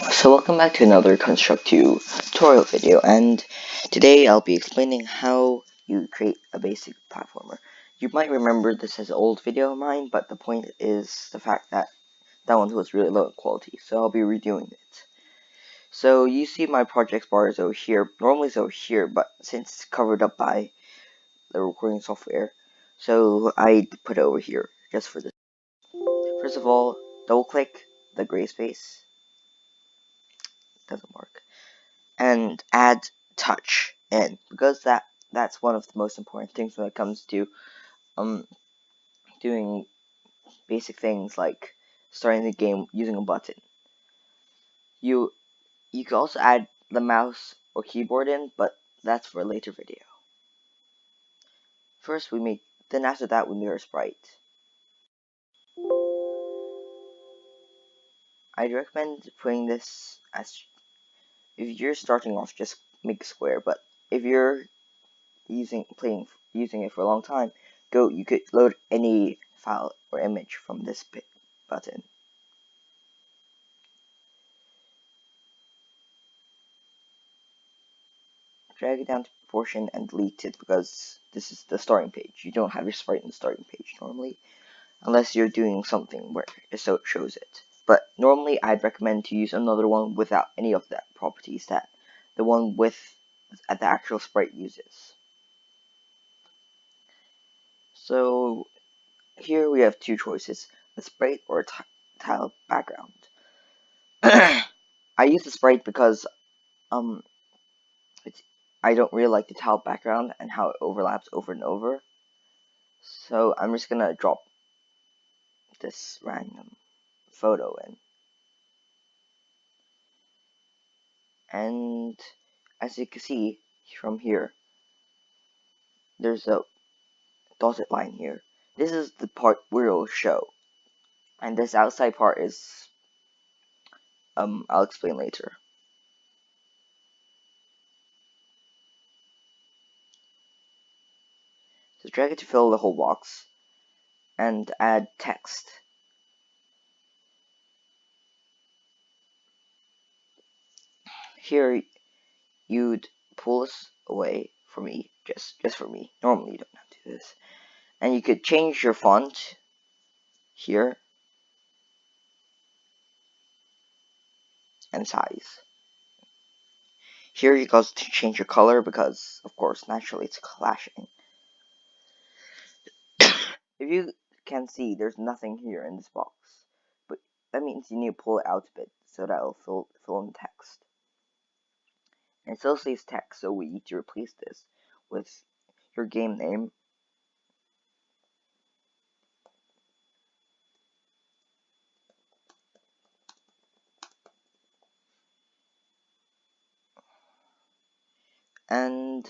So welcome back to another Construct2 tutorial video, and today I'll be explaining how you create a basic platformer. You might remember this as an old video of mine, but the point is the fact that that one was really low in quality, so I'll be redoing it. So you see my project bar is over here. Normally it's over here, but since it's covered up by the recording software, so I put it over here just for this. First of all, double click the gray space. Doesn't work. And add touch in, because that's one of the most important things when it comes to doing basic things like starting the game using a button. You can also add the mouse or keyboard in, but that's for a later video. Then after that we make our sprite. I'd recommend putting this as, if you're starting off, just make a square, but if you're using it for a long time, you could load any file or image from this button. Drag it down to proportion and delete it, because this is the starting page. You don't have your sprite in the starting page normally, unless you're doing something where it shows it. But normally I'd recommend to use another one without any of the properties that the one with the actual sprite uses. So here we have two choices: the sprite or tile background. I use the sprite because I don't really like the tile background and how it overlaps over and over. So I'm just gonna drop this random photo in. And as you can see from here, there's a dotted line here. This is the part where it will show. And this outside part is, I'll explain later. So drag it to fill the whole box and add text. Here you'd pull this away for me, just for me. Normally you don't have to do this. And you could change your font here and size. Here you go to change your color, because of course naturally it's clashing. If you can see, there's nothing here in this box, but that means you need to pull it out a bit so that it'll fill in the text. And it still says text, so we need to replace this with your game name. And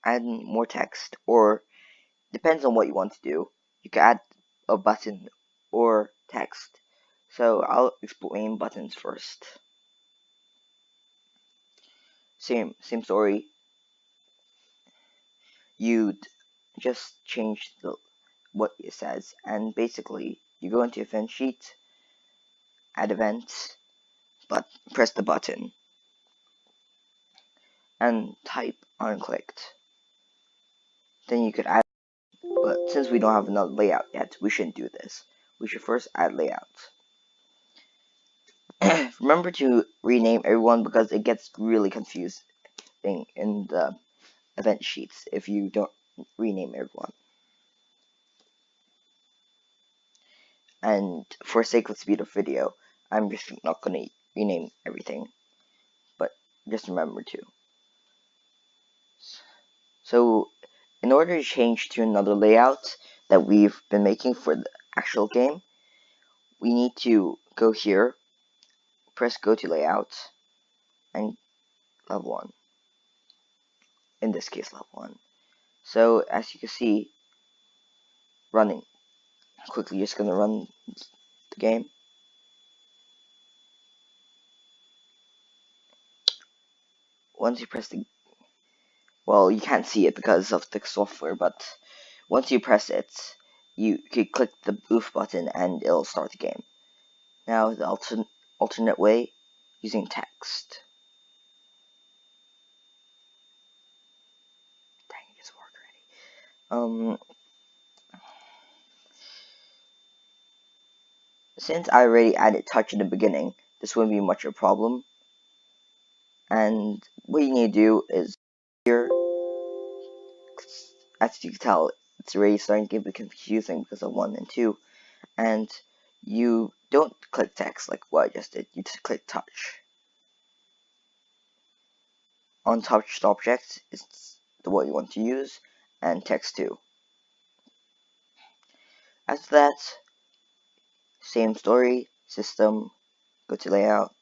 add more text, or depends on what you want to do. You can add a button or text. So I'll explain buttons first. Same story. You'd just change what it says, and basically you go into event sheet, add events, but press the button and type unclicked. Then you could add, but since we don't have another layout yet, we shouldn't do this. We should first add layouts. Remember to rename everyone, because it gets really confusing in the event sheets if you don't rename everyone. And for sake of speed of video, I'm just not going to rename everything, but just remember to. So in order to change to another layout that we've been making for the actual game, we need to go here, press go to layout, and level 1. In this case, level 1. So as you can see, running quickly, just gonna run the game. Once you press well, you can't see it because of the software, but once you press it, you can click the booth button and it'll start the game. Now the alternate way, using text. Dang, it just worked already. Since I already added touch in the beginning, this wouldn't be much of a problem. And what you need to do is here, as you can tell, it's already starting to get a bit confusing because of 1 and 2. And you don't click text like what I just did, you just click touch. On touched object is what you want to use, and text too. After that, same story, system, go to layout,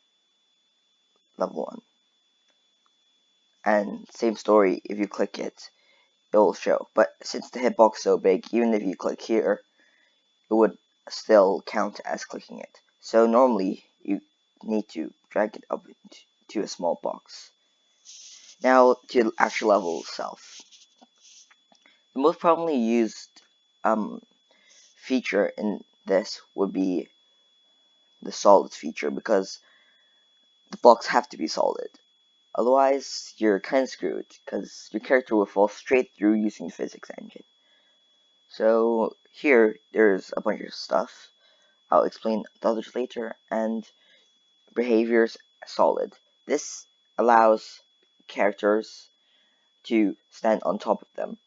level 1. And same story, if you click it, it will show. But since the hitbox is so big, even if you click here, it would still count as clicking it. So normally, you need to drag it up to a small box. Now, to the actual level itself. The most commonly used feature in this would be the solid feature, because the blocks have to be solid. Otherwise, you're kind of screwed, because your character will fall straight through using the physics engine. So here, there's a bunch of stuff. I'll explain the others later, and behaviors solid. This allows characters to stand on top of them.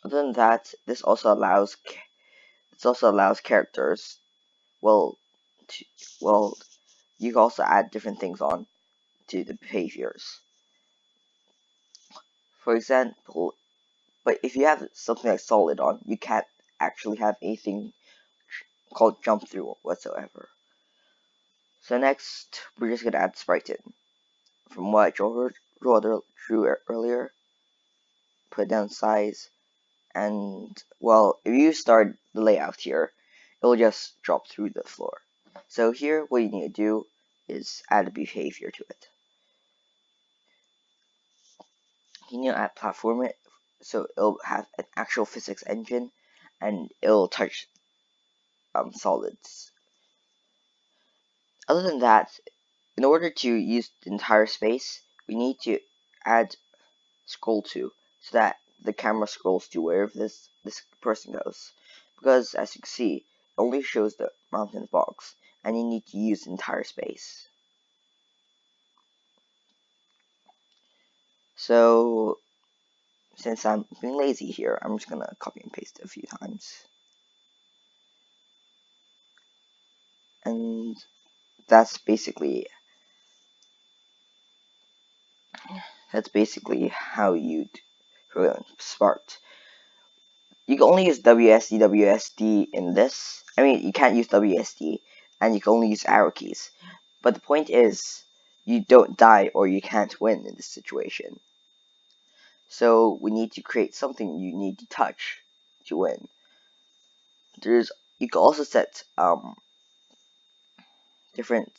Other than that, this also allows characters, well, you can also add different things on to the behaviors. For example, but if you have something like solid on, you can't actually have anything called jump through whatsoever. So next, we're just gonna add sprite in. From what I drew earlier, put down size, and well, if you start the layout here, it will just drop through the floor. So here, what you need to do is add a behavior to it. You need to add platform it, so it'll have an actual physics engine, and it'll touch solids. Other than that, in order to use the entire space, we need to add scroll to, so that the camera scrolls to wherever this person goes. Because as you can see, it only shows the mountain box, and you need to use the entire space. So since I'm being lazy here, I'm just gonna copy and paste it a few times. And that's basically how you'd run Spark. You can only use WSD in this. I mean, you can't use WSD, and you can only use arrow keys. But the point is, you don't die or you can't win in this situation. So we need to create something you need to touch to win. You can also set different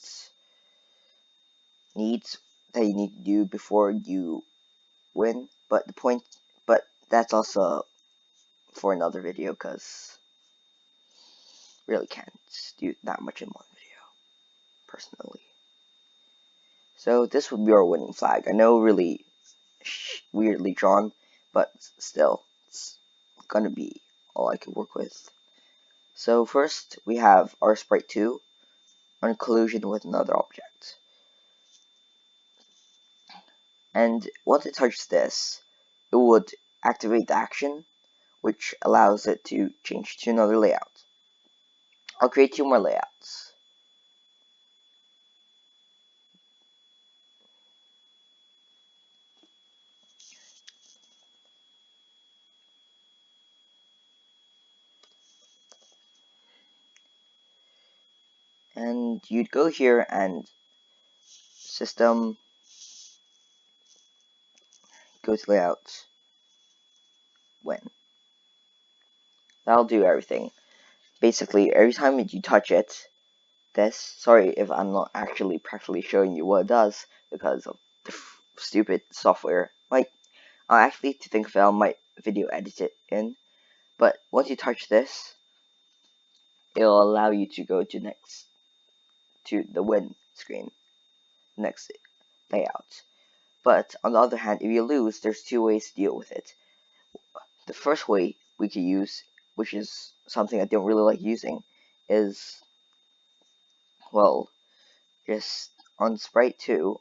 needs that you need to do before you win. But that's also for another video, because really can't do that much in one video, personally. So this would be our winning flag. I know, really weirdly drawn, but still, it's gonna be all I can work with. So first, we have our sprite 2 on collision with another object. And once it touches this, it would activate the action, which allows it to change to another layout. I'll create 2 more layouts. And you'd go here and system, go to layout, win. That'll do everything. Basically, every time you touch it, sorry if I'm not actually practically showing you what it does, because of the stupid software. Like, I actually, to think of it, I might video edit it in. But once you touch this, it'll allow you to go to the win screen. next layout. But on the other hand, if you lose, there's two ways to deal with it. The first way we could use, which is something I don't really like using, is, well, just on Sprite 2,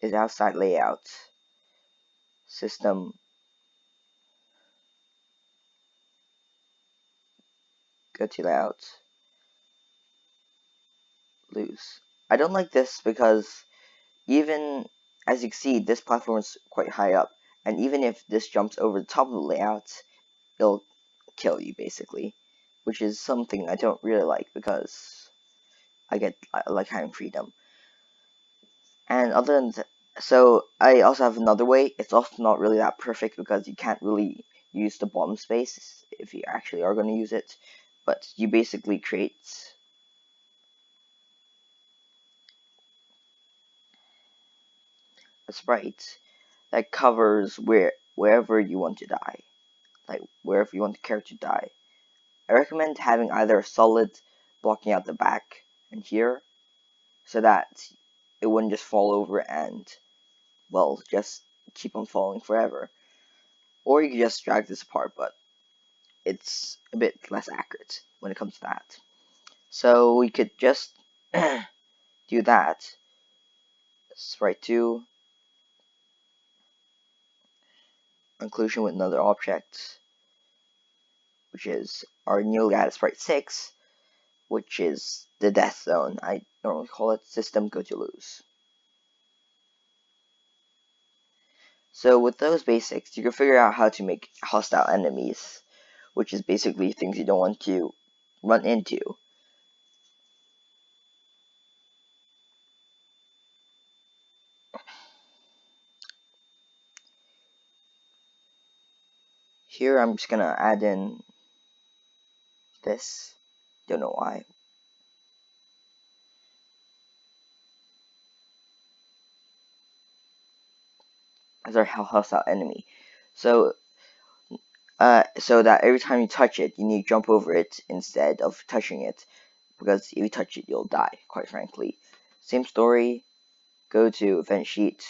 is outside layout, system, go to layout, lose. I don't like this because even, as you can see, this platform is quite high up, and even if this jumps over the top of the layout, it'll kill you, basically, which is something I don't really like because I like having freedom. And other than so I also have another way. It's also not really that perfect because you can't really use the bottom space if you actually are going to use it, but you basically create a sprite that covers wherever you want to die, like wherever you want the character to die. I recommend having either a solid blocking out the back and here, so that it wouldn't just fall over and, well, just keep on falling forever. Or you can just drag this apart, but it's a bit less accurate when it comes to that. So we could just do that. Sprite 2, inclusion with another object, which is our newly added Sprite 6, which is the death zone. I normally call it system go to lose. So with those basics, you can figure out how to make hostile enemies, which is basically things you don't want to run into. Here I'm just gonna add in this, don't know why. As our hostile enemy. So so that every time you touch it, you need to jump over it instead of touching it, because if you touch it, you'll die, quite frankly. Same story, go to event sheet,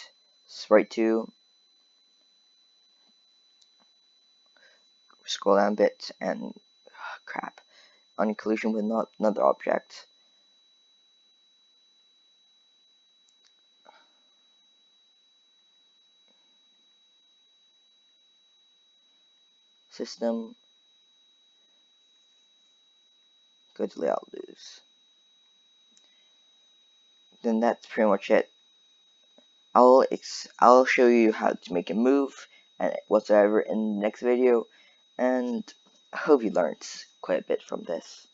sprite 2, scroll down a bit, and crap, on collision with another object. System, go to layout, lose. Then that's pretty much it. I'll show you how to make a move and whatsoever in the next video, and I hope you learned quite a bit from this.